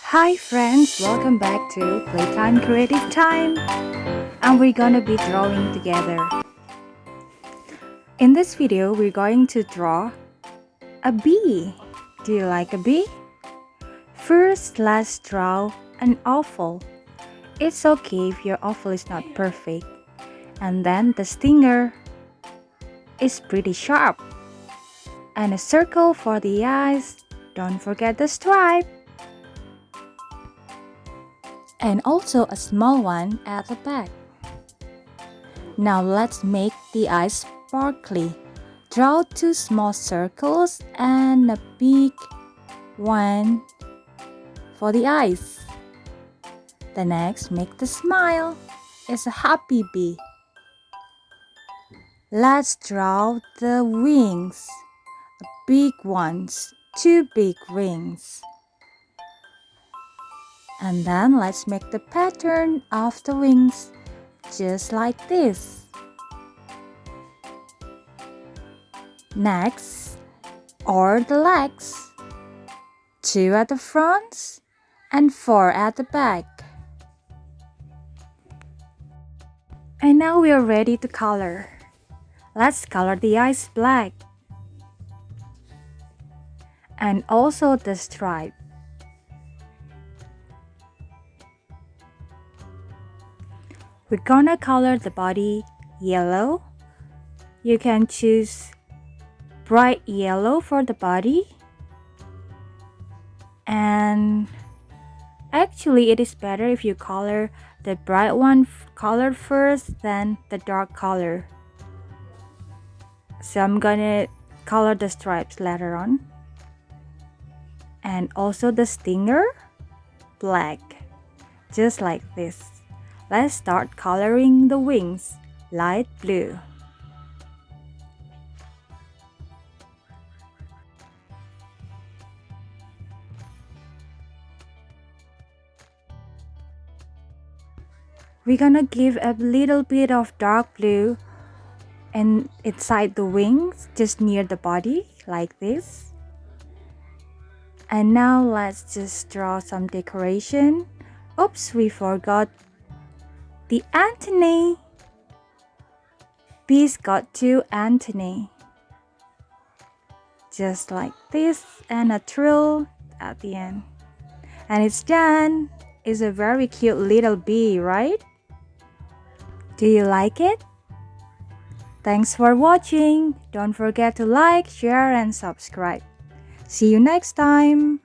Hi friends, welcome back to Playtime Creative Time, and we're gonna be drawing together. In this video, we're going to draw a bee. Do you like a bee? First, let's draw an oval. It's okay if your oval is not perfect. And then the stinger is pretty sharp. And a circle for the eyes. Don't forget the stripe. And also a small one at the back. Now let's make the eyes sparkly. Draw two small circles and a big one for the eyes. The next, make the smile. It's a happy bee. Let's draw the wings. Big ones, two big wings. And then let's make the pattern of the wings, just like this. Next, are the legs. 2 at the front and 4 at the back. And now we are ready to color. Let's color the eyes black. And also the stripe. We're gonna color the body yellow. You can choose bright yellow for the body. And actually it is better if you color the bright one colored first than the dark color. So I'm gonna color the stripes later on. And also the stinger black, just like this. Let's start coloring the wings light blue. We're gonna give a little bit of dark blue and inside the wings, just near the body, like this. And now let's just draw some decoration. Oops, we forgot the antennae. Bees got 2 antennae. Just like this, and a trill at the end. And it's done. It's a very cute little bee, right? Do you like it? Thanks for watching. Don't forget to like, share, and subscribe. See you next time.